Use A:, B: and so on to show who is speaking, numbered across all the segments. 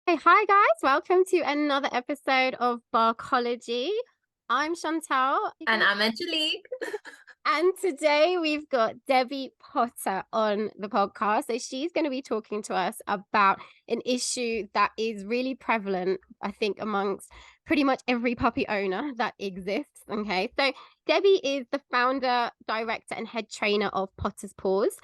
A: Hey, hi guys, welcome to another episode of Barkology. I'm Chantal,
B: And I'm Angelique.
A: and today we've got Debbie Potter on the podcast. So she's going to be talking to us about an issue that is really prevalent, I think, amongst pretty much every puppy owner that exists. Okay, so Debbie is the founder, director, and head trainer of Potter's Paws.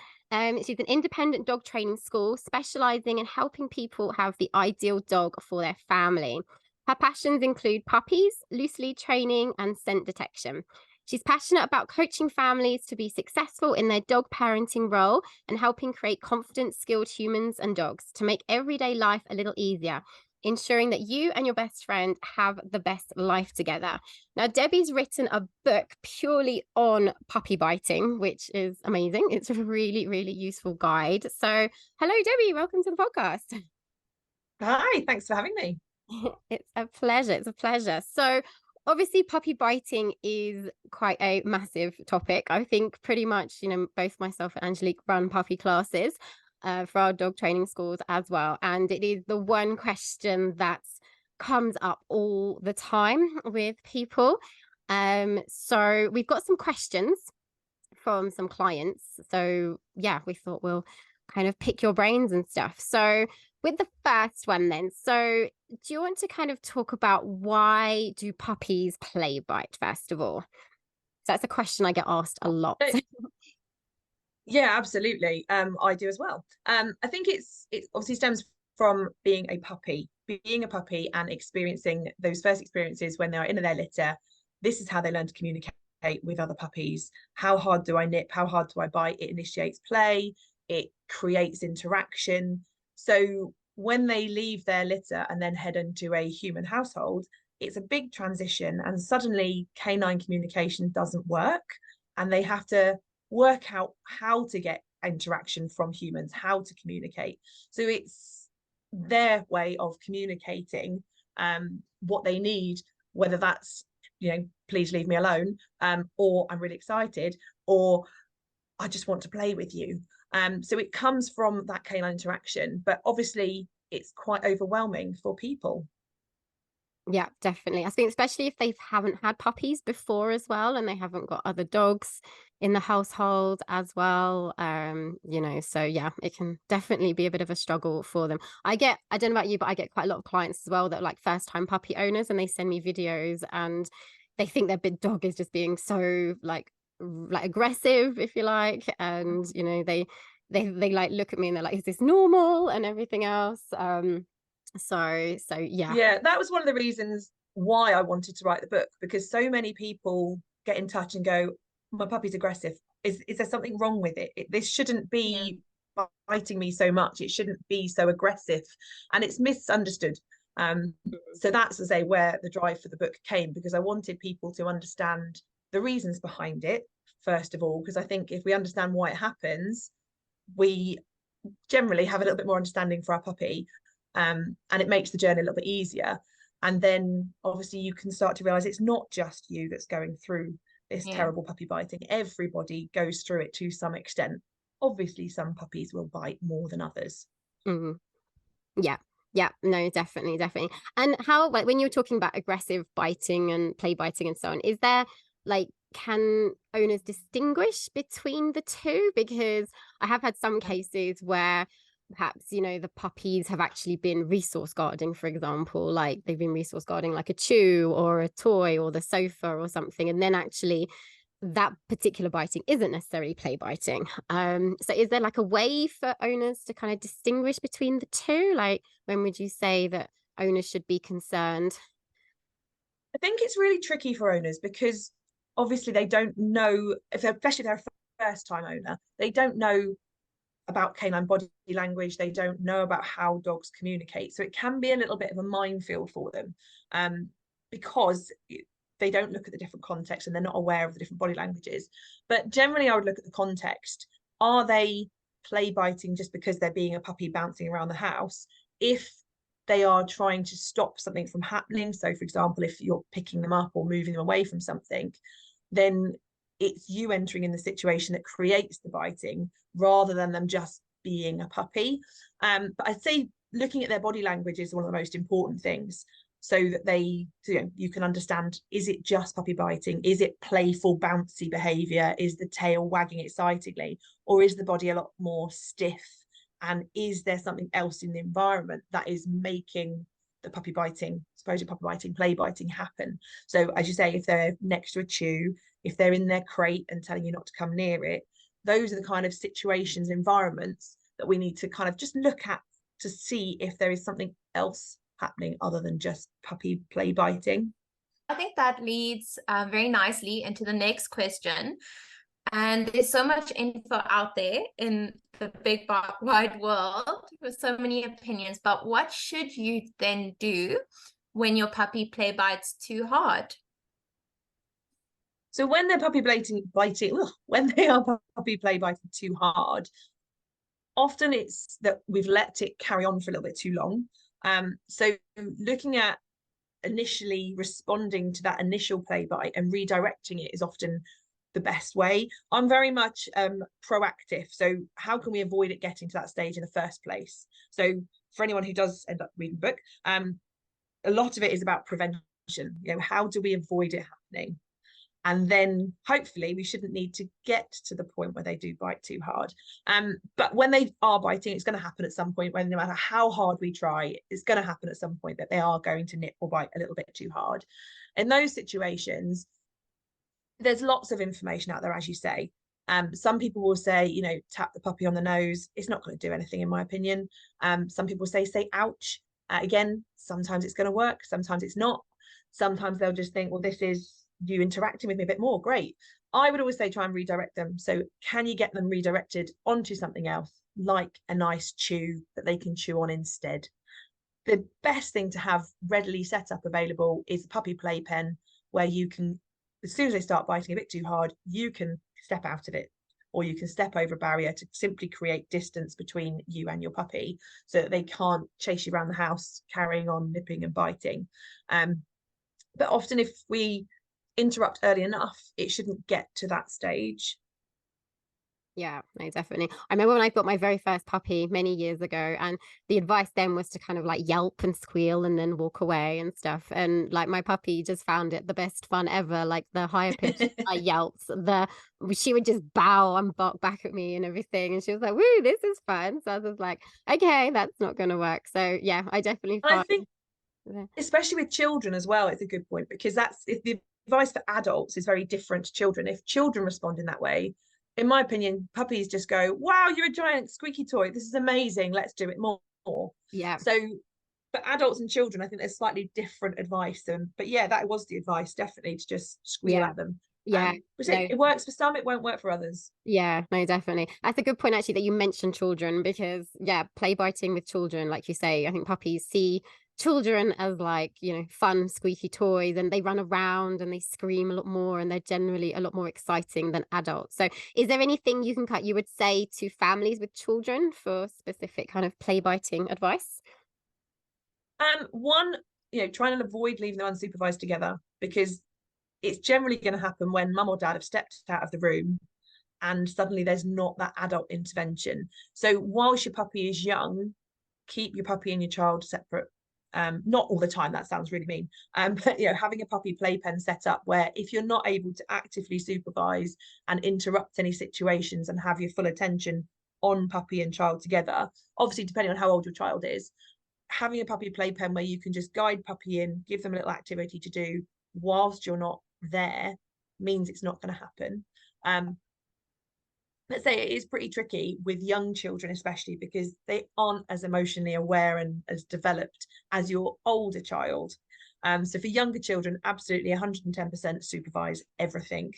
A: She's an independent dog training school specializing in helping people have the ideal dog for their family. Her passions include puppies, loose lead training, and scent detection. She's passionate about coaching families to be successful in their dog parenting role and helping create confident, skilled humans and dogs to make everyday life a little easier, ensuring that you and your best friend have the best life together. Now, Debbie's written a book purely on puppy biting, which is amazing. It's a really, really useful guide. So, hello, Debbie. Welcome to the podcast.
B: Hi, thanks for having me.
A: It's a pleasure. It's a pleasure. So, obviously, puppy biting is quite a massive topic. I think pretty much, both myself and Angelique run puppy classes for our dog training schools as well. And it is the one question that comes up all the time with people. So, we've got some questions from some clients. So, yeah, we thought we'll kind of pick your brains and stuff. So, with the first one, then, so do you want to kind of talk about why do puppies play bite, first of all? So that's a question I get asked a lot.
B: Uh, Yeah, absolutely. I do as well. I think it obviously stems from being a puppy and experiencing those first experiences when they're in their litter. This is how they learn to communicate with other puppies. How hard do I nip? How hard do I bite? It initiates play, it creates interaction. So when they leave their litter and then head into a human household, it's a big transition, and suddenly canine communication doesn't work, and they have to work out how to get interaction from humans, how to communicate. So it's their way of communicating what they need, whether that's, please leave me alone, or I'm really excited, or I just want to play with you. So it comes from that canine interaction, but obviously it's quite overwhelming for people.
A: Yeah, definitely. I think especially if they haven't had puppies before as well, and they haven't got other dogs in the household as well. So yeah, it can definitely be a bit of a struggle for them. I don't know about you, but I get quite a lot of clients as well that are like first time puppy owners, and they send me videos and they think their big dog is just being so like aggressive, if you like. And they like look at me and they're like, is this normal and everything else? So yeah.
B: Yeah, that was one of the reasons why I wanted to write the book, because so many people get in touch and go, my puppy's aggressive. Is there something wrong with it? This shouldn't
A: Yeah.
B: be biting me so much. It shouldn't be so aggressive. And it's misunderstood. So that's, to say, where the drive for the book came, because I wanted people to understand the reasons behind it, first of all, because I think if we understand why it happens, we generally have a little bit more understanding for our puppy, and it makes the journey a little bit easier. And then obviously you can start to realize it's not just you that's going through this
A: Yeah.
B: terrible puppy biting. Everybody goes through it to some extent. Obviously, some puppies will bite more than others.
A: Mhm. Yeah. Yeah. No, definitely, definitely. And how, like, when you're talking about aggressive biting and play biting and so on, is there like, can owners distinguish between the two? Because I have had some cases where perhaps, the puppies have actually been resource guarding, for example, like they've been resource guarding like a chew or a toy or the sofa or something. And then actually that particular biting isn't necessarily play biting. So is there like a way for owners to kind of distinguish between the two? Like, when would you say that owners should be concerned?
B: I think it's really tricky for owners because obviously they don't know, if they're, especially if they're a first time owner, they don't know about canine body language. They don't know about how dogs communicate. So it can be a little bit of a minefield for them, because they don't look at the different contexts and they're not aware of the different body languages. But generally, I would look at the context. Are they play biting just because they're being a puppy bouncing around the house? If they are trying to stop something from happening, so for example, if you're picking them up or moving them away from something, then it's you entering in the situation that creates the biting rather than them just being a puppy. But I'd say looking at their body language is one of the most important things, so that they, you can understand, is it just puppy biting? Is it playful, bouncy behavior? Is the tail wagging excitedly? Or is the body a lot more stiff? And is there something else in the environment that is making the puppy biting, supposed puppy biting, play biting happen? So as you say, if they're next to a chew, if they're in their crate and telling you not to come near it, those are the kind of situations, environments that we need to kind of just look at to see if there is something else happening other than just puppy play biting.
C: I think that leads very nicely into the next question. And there's so much info out there in the big wide world with so many opinions, but what should you then do when your puppy play bites too hard?
B: So when they're puppy biting, when they are puppy play biting too hard, often it's that we've let it carry on for a little bit too long. So looking at initially responding to that initial play bite and redirecting it is often the best way. I'm very much proactive. So how can we avoid it getting to that stage in the first place? So for anyone who does end up reading the book, a lot of it is about prevention. How do we avoid it happening? And then hopefully we shouldn't need to get to the point where they do bite too hard. But when they are biting, it's going to happen at some point, when no matter how hard we try, it's going to happen at some point that they are going to nip or bite a little bit too hard. In those situations, there's lots of information out there, as you say. Some people will say, tap the puppy on the nose. It's not going to do anything, in my opinion. Some people say ouch. Again, sometimes it's going to work, sometimes it's not. Sometimes they'll just think, well, this is you interacting with me a bit more. Great. I would always say try and redirect them. So can you get them redirected onto something else, like a nice chew that they can chew on instead? The best thing to have readily set up available is a puppy playpen, where you can, as soon as they start biting a bit too hard, you can step out of it, or you can step over a barrier to simply create distance between you and your puppy, so that they can't chase you around the house carrying on nipping and biting. But often if we interrupt early enough, it shouldn't get to that stage.
A: Yeah, no, definitely. I remember when I got my very first puppy many years ago, and the advice then was to kind of like yelp and squeal and then walk away and stuff. And like my puppy just found it the best fun ever. Like the higher pitched yelps, she would just bow and bark back at me and everything. And she was like, "Woo, this is fun." So I was like, "Okay, that's not going to work." So yeah, I definitely find.
B: I think, especially with children as well, it's a good point, because if the advice for adults is very different to children. If children respond in that way, in my opinion, puppies just go, wow, you're a giant squeaky toy, this is amazing, let's do it more.
A: Yeah.
B: So for adults and children, I think there's slightly different advice. But yeah, that was the advice, definitely, to just squeal at them.
A: Yeah,
B: it works for some, it won't work for others.
A: Yeah, no, definitely. That's a good point, actually, that you mentioned children, because play biting with children, like you say, I think puppies see children as like, fun squeaky toys, and they run around and they scream a lot more, and they're generally a lot more exciting than adults. So is there anything you would say to families with children for specific kind of play biting advice?
B: One, try and avoid leaving them unsupervised together, because it's generally going to happen when mum or dad have stepped out of the room and suddenly there's not that adult intervention. So whilst your puppy is young, keep your puppy and your child separate. Not all the time, that sounds really mean. But having a puppy playpen set up where, if you're not able to actively supervise and interrupt any situations and have your full attention on puppy and child together, obviously depending on how old your child is, having a puppy playpen where you can just guide puppy in, give them a little activity to do whilst you're not there, means it's not going to happen. Let's say it is pretty tricky with young children, especially because they aren't as emotionally aware and as developed as your older child. So for younger children, absolutely 110% supervise everything.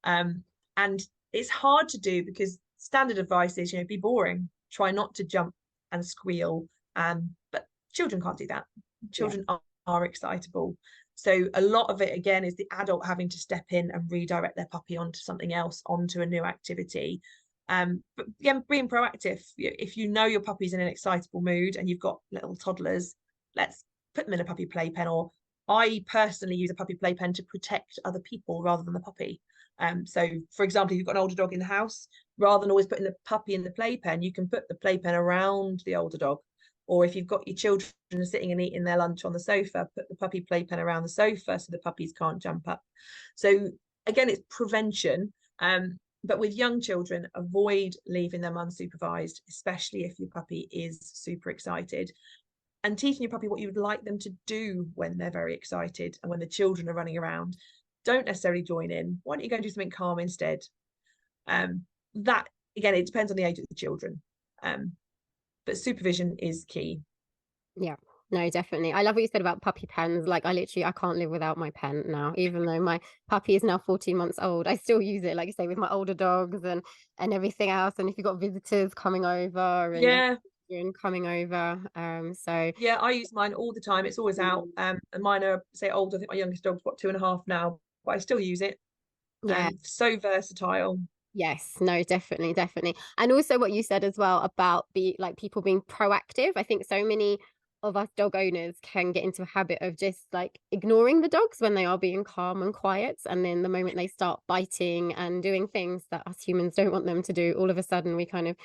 B: And it's hard to do, because standard advice is, be boring, try not to jump and squeal. But children can't do that. Children are excitable. So a lot of it, again, is the adult having to step in and redirect their puppy onto something else, onto a new activity. But again, being proactive. If you know your puppy's in an excitable mood and you've got little toddlers, let's put them in a puppy playpen. Or I personally use a puppy playpen to protect other people rather than the puppy. So, for example, if you've got an older dog in the house, rather than always putting the puppy in the playpen, you can put the playpen around the older dog, Or if you've got your children sitting and eating their lunch on the sofa, put the puppy playpen around the sofa so the puppies can't jump up. So again, it's prevention. But with young children, avoid leaving them unsupervised, especially if your puppy is super excited. And teaching your puppy what you would like them to do when they're very excited and when the children are running around. Don't necessarily join in. Why don't you go and do something calm instead? That, again, it depends on the age of the children. But supervision is key.
A: Yeah, no, definitely. I love what you said about puppy pens. Like I can't live without my pen now. Even though my puppy is now 14 months old, I still use it, like you say, with my older dogs and everything else. And if you've got visitors coming over and coming over. So
B: yeah, I use mine all the time. It's always out. And mine are, say, old. I think my youngest dog's what, 2.5 now, but I still use it.
A: Yeah,
B: so versatile.
A: Yes, no, definitely, definitely. And also what you said as well about people being proactive. I think so many of us dog owners can get into a habit of just like ignoring the dogs when they are being calm and quiet. And then the moment they start biting and doing things that us humans don't want them to do, all of a sudden we kind of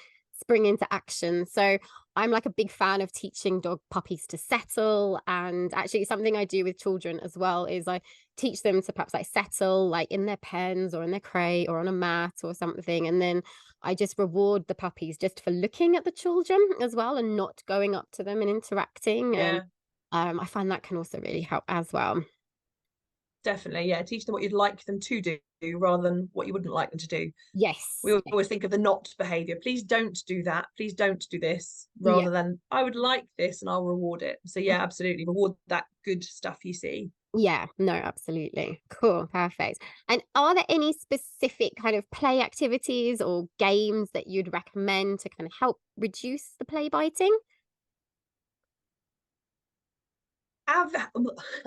A: spring into action. So I'm like a big fan of teaching dog puppies to settle. And actually something I do with children as well is I teach them to perhaps like settle like in their pens or in their crate or on a mat or something. And then I just reward the puppies just for looking at the children as well and not going up to them and interacting.
B: Yeah.
A: And I find that can also really help as well.
B: Definitely, yeah. Teach them what you'd like them to do rather than what you wouldn't like them to do.
A: Yes.
B: We always think of the not behavior. Please don't do that. Please don't do this, rather than I would like this and I'll reward it. So yeah, absolutely. Reward that good stuff you see.
A: Yeah, no, absolutely. Cool, perfect. And are there any specific kind of play activities or games that you'd recommend to kind of help reduce the play biting?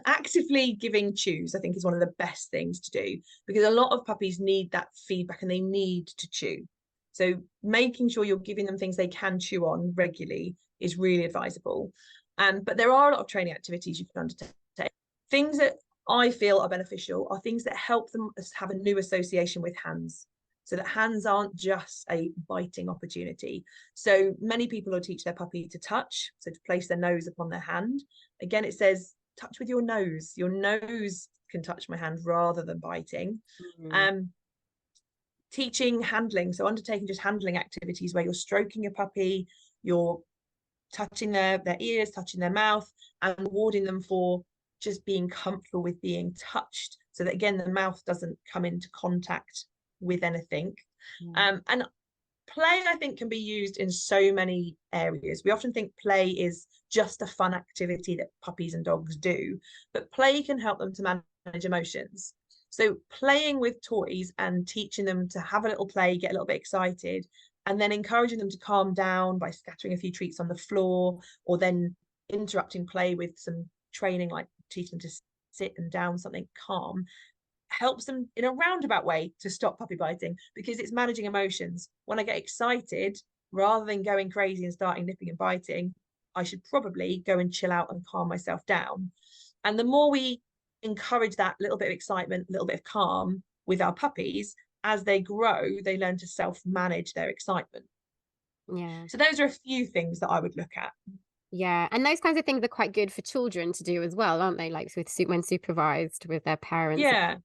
B: Actively giving chews, I think, is one of the best things to do, because a lot of puppies need that feedback and they need to chew. So making sure you're giving them things they can chew on regularly is really advisable. But there are a lot of training activities you can undertake. Things that I feel are beneficial are things that help them have a new association with hands, so that hands aren't just a biting opportunity. So many people will teach their puppy to touch, so to place their nose upon their hand. Again, it says touch with your nose. Your nose can touch my hand rather than biting. Teaching handling, so undertaking just handling activities where you're stroking your puppy, you're touching their ears, touching their mouth, and rewarding them for just being comfortable with being touched, so that again the mouth doesn't come into contact with anything. And play, I think, can be used in so many areas. We often think play is just a fun activity that puppies and dogs do, but play can help them to manage emotions. So playing with toys and teaching them to have a little play, get a little bit excited, and then encouraging them to calm down by scattering a few treats on the floor, or then interrupting play with some training, like teaching them to sit and down something calm, helps them in a roundabout way to stop puppy biting, because it's managing emotions. When I get excited, rather than going crazy and starting nipping and biting, I should probably go and chill out and calm myself down. And the more we encourage that little bit of excitement, a little bit of calm with our puppies, as they grow, they learn to self-manage their excitement.
A: Yeah.
B: So those are a few things that I would look at.
A: Yeah, and those kinds of things are quite good for children to do as well, aren't they? Like when supervised with their parents.
B: Yeah.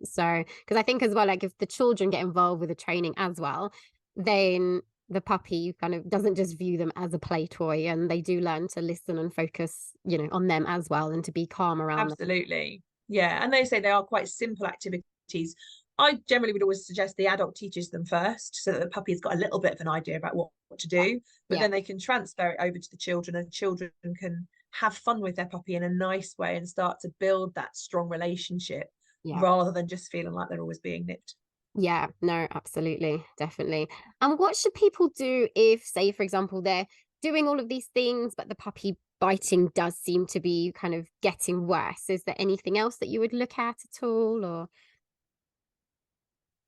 A: So, because I think as well, like if the children get involved with the training as well, then the puppy kind of doesn't just view them as a play toy, and they do learn to listen and focus, on them as well, and to be calm around them.
B: Absolutely. Yeah, and they say they are quite simple activities. I generally would always suggest the adult teaches them first, so that the puppy's got a little bit of an idea about what to do, but then they can transfer it over to the children, and children can have fun with their puppy in a nice way and start to build that strong relationship, rather than just feeling like they're always being nipped.
A: Yeah, no, absolutely, definitely. And what should people do if, say, for example, they're doing all of these things, but the puppy biting does seem to be kind of getting worse? Is there anything else that you would look at all, or?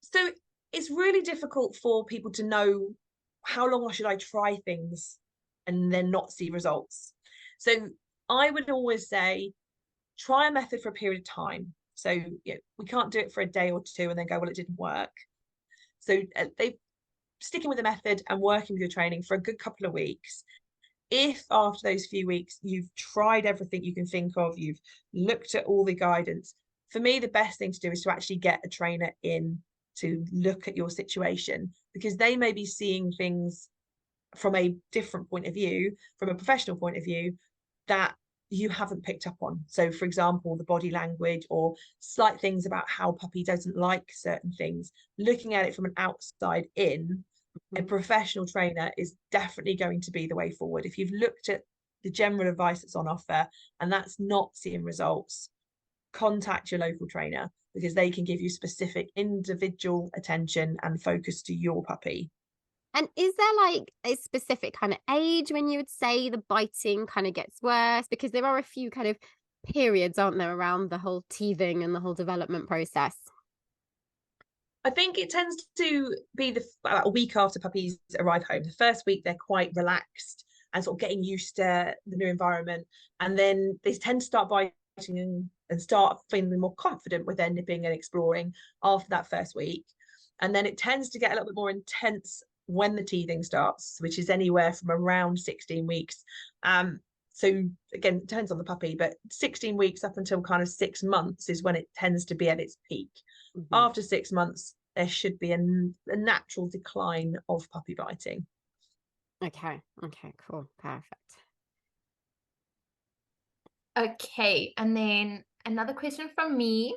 B: So it's really difficult for people to know how long should I try things and then not see results. So I would always say, try a method for a period of time. So we can't do it for a day or two and then go, well, it didn't work. So they sticking with the method and working with your training for a good couple of weeks. If after those few weeks you've tried everything you can think of, you've looked at all the guidance, for me, the best thing to do is to actually get a trainer in to look at your situation, because they may be seeing things from a different point of view, from a professional point of view, that you haven't picked up on. So, for example, the body language or slight things about how puppy doesn't like certain things, looking at it from an outside in, a professional trainer is definitely going to be the way forward. If you've looked at the general advice that's on offer and that's not seeing results, contact your local trainer, because they can give you specific individual attention and focus to your puppy.
A: And is there like a specific kind of age when you would say the biting kind of gets worse? Because there are a few kind of periods, aren't there, around the whole teething and the whole development process?
B: I think it tends to be about a week after puppies arrive home. The first week, they're quite relaxed and sort of getting used to the new environment. And then they tend to start biting and start feeling more confident with their nipping and exploring after that first week. And then it tends to get a little bit more intense when the teething starts, which is anywhere from around 16 weeks. So again, it depends on the puppy, but 16 weeks up until kind of 6 months is when it tends to be at its peak. Mm-hmm. After 6 months, there should be a natural decline of puppy biting.
A: Okay, cool, perfect.
C: Okay, and then another question from me.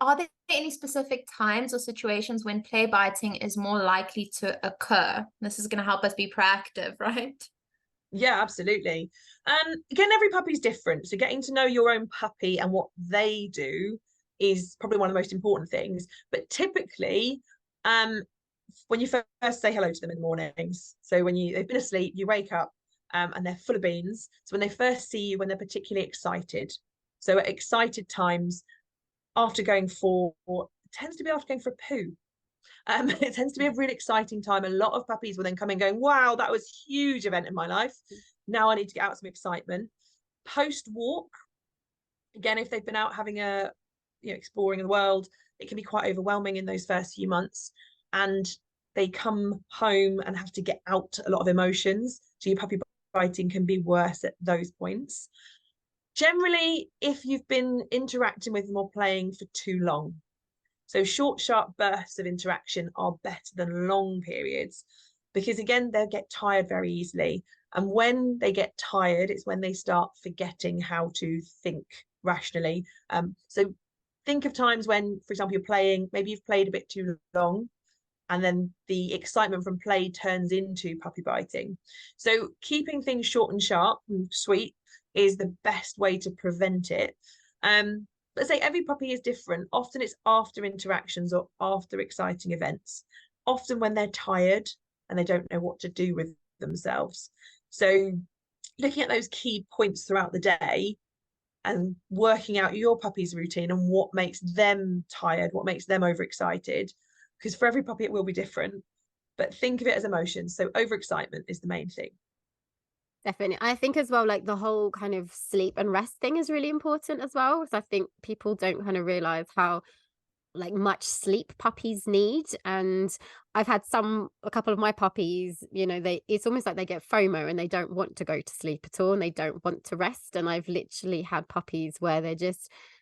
C: Are there any specific times or situations when play biting is more likely to occur? This is going to help us be proactive, right?
B: Yeah, absolutely. Again, every puppy's different. So getting to know your own puppy and what they do is probably one of the most important things. But typically, when you first say hello to them in the mornings, so when they've been asleep, you wake up and they're full of beans. So when they first see you, when they're particularly excited. So at excited times, after going for, tends to be after going for a poo. It tends to be a really exciting time. A lot of puppies will then come in going, wow, that was a huge event in my life. Now I need to get out some excitement. Post walk, again, if they've been out having exploring the world, it can be quite overwhelming in those first few months. And they come home and have to get out a lot of emotions. So your puppy biting can be worse at those points. Generally, if you've been interacting with them or playing for too long, so short, sharp bursts of interaction are better than long periods, because again, they'll get tired very easily. And when they get tired, it's when they start forgetting how to think rationally. So think of times when, for example, you're playing, maybe you've played a bit too long, and then the excitement from play turns into puppy biting. So keeping things short and sharp and sweet is the best way to prevent it. Let's say every puppy is different. Often it's after interactions or after exciting events, often when they're tired and they don't know what to do with themselves. So looking at those key points throughout the day and working out your puppy's routine and what makes them tired, what makes them overexcited, because for every puppy it will be different, but think of it as emotions. So overexcitement is the main thing.
A: Definitely. I think as well, like the whole kind of sleep and rest thing is really important as well. So I think people don't kind of realize how like much sleep puppies need. And I've had a couple of my puppies, it's almost like they get FOMO and they don't want to go to sleep at all and they don't want to rest. And I've literally had puppies where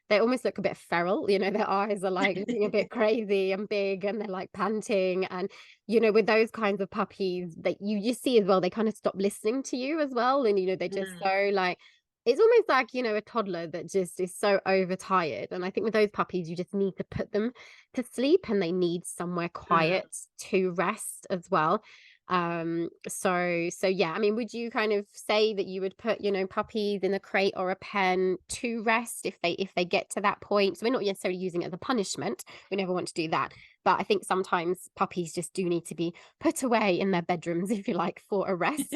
A: they almost look a bit feral, their eyes are like looking a bit crazy and big and they're like panting. And, with those kinds of puppies that you see as well, they kind of stop listening to you as well. And, they're just so like, it's almost like, a toddler that just is so overtired. And I think with those puppies, you just need to put them to sleep and they need somewhere quiet to rest as well. So yeah, I mean, would you kind of say that you would put, puppies in a crate or a pen to rest if they get to that point? So we're not necessarily using it as a punishment. We never want to do that. But I think sometimes puppies just do need to be put away in their bedrooms, if you like, for a rest.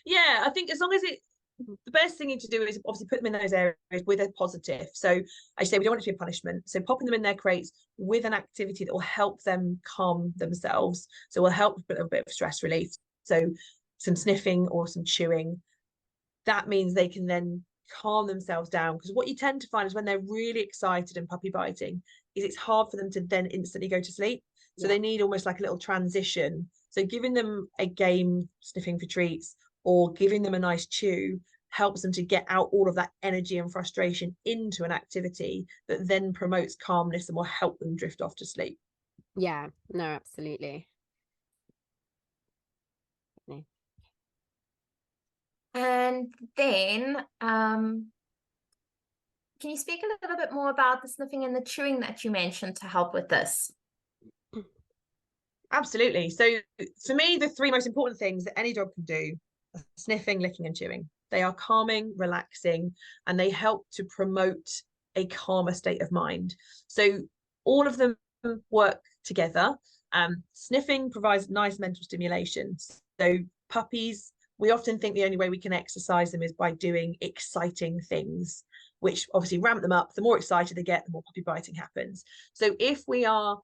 B: Yeah, I think as long as the best thing you need to do is obviously put them in those areas with a positive. So I say we don't want it to be a punishment. So popping them in their crates with an activity that will help them calm themselves. So will help with a little bit of stress relief. So some sniffing or some chewing. That means they can then calm themselves down. Because what you tend to find is when they're really excited and puppy biting, is it's hard for them to then instantly go to sleep. So they need almost like a little transition. So giving them a game, sniffing for treats, or giving them a nice chew helps them to get out all of that energy and frustration into an activity that then promotes calmness and will help them drift off to sleep.
A: Yeah, no, absolutely.
C: And then, can you speak a little bit more about the sniffing and the chewing that you mentioned to help with this?
B: Absolutely. So for me, the three most important things that any dog can do are sniffing, licking, and chewing. They are calming, relaxing, and they help to promote a calmer state of mind. So all of them work together. Sniffing provides nice mental stimulation. So puppies, we often think the only way we can exercise them is by doing exciting things, which obviously ramp them up. The more excited they get, the more puppy biting happens. So if we are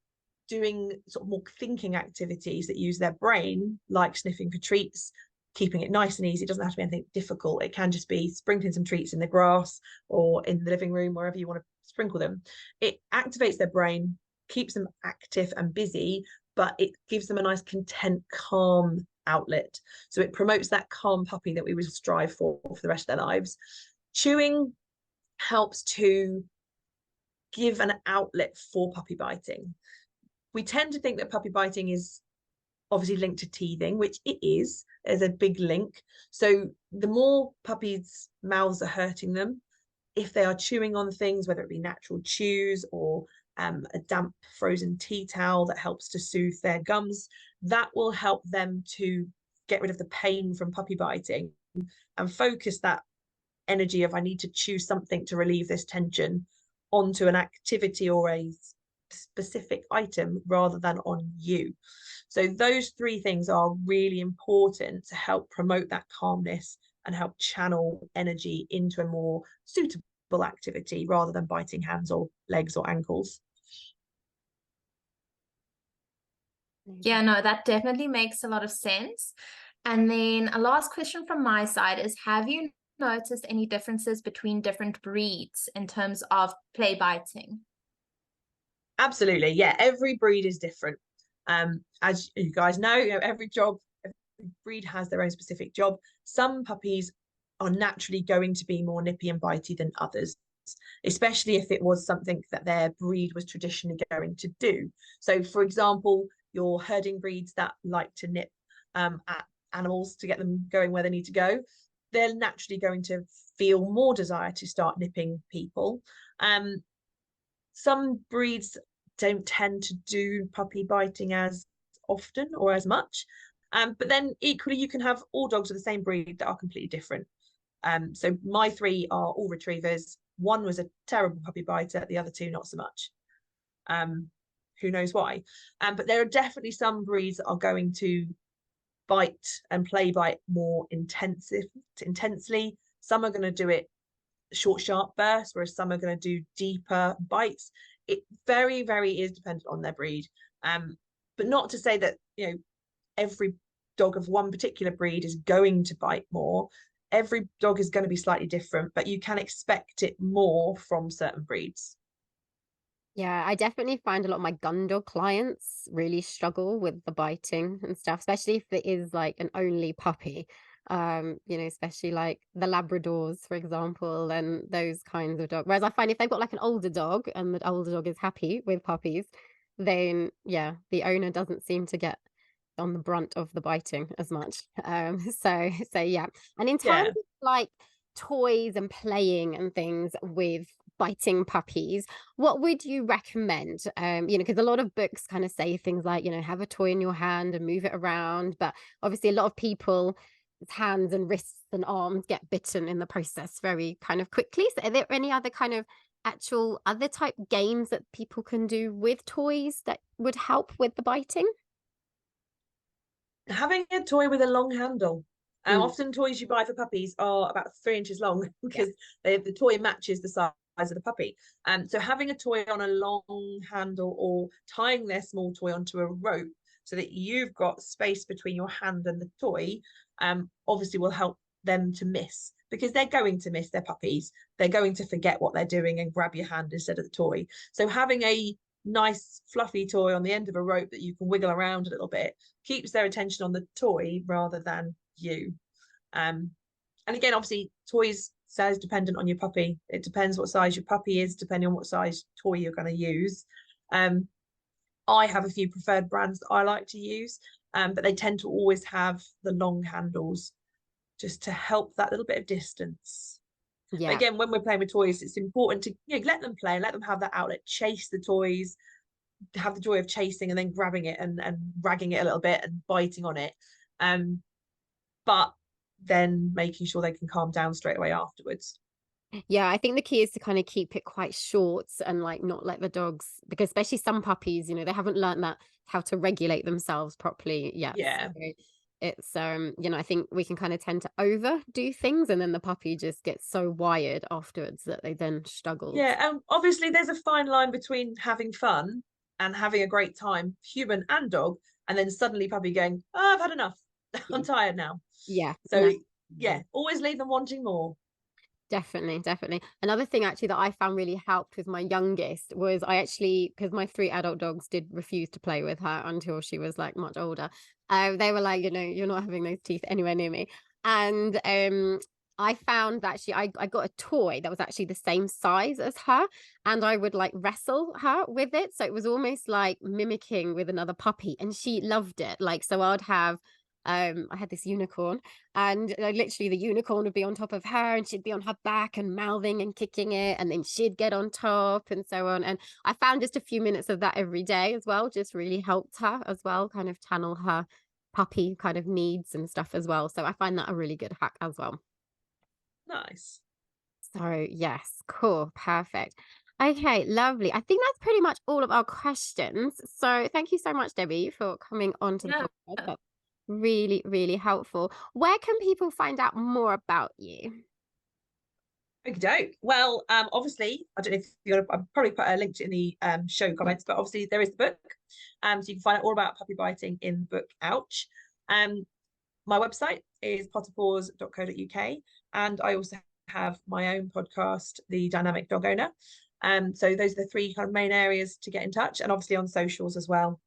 B: doing sort of more thinking activities that use their brain, like sniffing for treats, keeping it nice and easy, it doesn't have to be anything difficult. It can just be sprinkling some treats in the grass or in the living room, wherever you want to sprinkle them. It activates their brain, keeps them active and busy, but it gives them a nice content, calm outlet. So it promotes that calm puppy that we would strive for the rest of their lives. Chewing helps to give an outlet for puppy biting. We tend to think that puppy biting is obviously linked to teething, which it is. There's a big link. So the more puppies' mouths are hurting them, if they are chewing on things, whether it be natural chews or a damp frozen tea towel that helps to soothe their gums, that will help them to get rid of the pain from puppy biting and focus that energy of I need to chew something to relieve this tension onto an activity or a specific item rather than on you. So those three things are really important to help promote that calmness and help channel energy into a more suitable activity rather than biting hands or legs or ankles.
C: Yeah, no, that definitely makes a lot of sense. And then a last question from my side is, have you noticed any differences between different breeds in terms of play biting?
B: Absolutely. Yeah, every breed is different. As you guys know, every breed has their own specific job. Some puppies are naturally going to be more nippy and bitey than others, especially if it was something that their breed was traditionally going to do. So, for example, your herding breeds that like to nip at animals to get them going where they need to go, they're naturally going to feel more desire to start nipping people. Some breeds don't tend to do puppy biting as often or as much. But then equally, you can have all dogs of the same breed that are completely different. So my three are all retrievers. One was a terrible puppy biter, the other two not so much. Who knows why? But there are definitely some breeds that are going to bite and play bite more intensely. Some are going to do it short, sharp bursts, whereas some are going to do deeper bites. It very, very is dependent on their breed. But not to say that, every dog of one particular breed is going to bite more. Every dog is going to be slightly different, but you can expect it more from certain breeds.
A: Yeah, I definitely find a lot of my gun dog clients really struggle with the biting and stuff, especially if it is like an only puppy. Especially like the Labradors, for example, and those kinds of dogs. Whereas I find if they've got like an older dog and the older dog is happy with puppies, then yeah, the owner doesn't seem to get on the brunt of the biting as much. So yeah. And in terms of like toys and playing and things with biting puppies, what would you recommend? Because a lot of books kind of say things like, have a toy in your hand and move it around, but obviously a lot of people's hands and wrists and arms get bitten in the process very kind of quickly. So are there any other kind of actual other type games that people can do with toys that would help with the biting?
B: Having a toy with a long handle. Often toys you buy for puppies are about 3 inches long because the toy matches the size of the puppy. So having a toy on a long handle or tying their small toy onto a rope so that you've got space between your hand and the toy, obviously will help them to miss, because they're going to miss their puppies. They're going to forget what they're doing and grab your hand instead of the toy. So having a nice fluffy toy on the end of a rope that you can wiggle around a little bit keeps their attention on the toy rather than you. And again, obviously, toys size dependent on your puppy. It depends what size your puppy is, depending on what size toy you're going to use. I have a few preferred brands that I like to use, but they tend to always have the long handles just to help that little bit of distance.
A: Yeah.
B: But again, when we're playing with toys, it's important to let them play, let them have that outlet, chase the toys, have the joy of chasing and then grabbing it and ragging it a little bit and biting on it. But then making sure they can calm down straight away afterwards.
A: Yeah, I think the key is to kind of keep it quite short and like not let the dogs, because especially some puppies, they haven't learned that how to regulate themselves properly yet.
B: Yeah.
A: So it's I think we can kind of tend to overdo things, and then the puppy just gets so wired afterwards that they then struggle.
B: Yeah, and obviously there's a fine line between having fun and having a great time, human and dog, and then suddenly puppy going, oh, I've had enough. I'm tired now.
A: Yeah.
B: So yeah, always leave them wanting more.
A: Definitely. Another thing actually that I found really helped with my youngest was because my 3 adult dogs did refuse to play with her until she was like much older. They were like, you're not having those teeth anywhere near me. And I found that I got a toy that was actually the same size as her, and I would like wrestle her with it. So it was almost like mimicking with another puppy, and she loved it. Like, so I'd have I had this unicorn, and literally the unicorn would be on top of her and she'd be on her back and mouthing and kicking it, and then she'd get on top and so on. And I found just a few minutes of that every day as well just really helped her as well, kind of channel her puppy kind of needs and stuff as well. So I find that a really good hack as well.
B: Nice.
A: So yes, cool, perfect. Okay, lovely. I think that's pretty much all of our questions. So thank you so much, Debbie, for coming on to the podcast. That's really helpful. Where can people find out more about you?
B: Okey-doke. Well, obviously, I don't know if I'll probably put a link to it in the show comments, but obviously there is the book. So you can find out all about puppy biting in the book Ouch. My website is potterpaws.co.uk, and I also have my own podcast, The Dynamic Dog Owner. So those are the 3 kind of main areas to get in touch, and obviously on socials as well.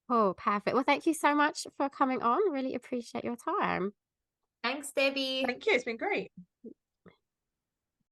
A: Oh, perfect. Well, thank you so much for coming on. Really appreciate your time.
C: Thanks, Debbie.
B: Thank you. It's been great.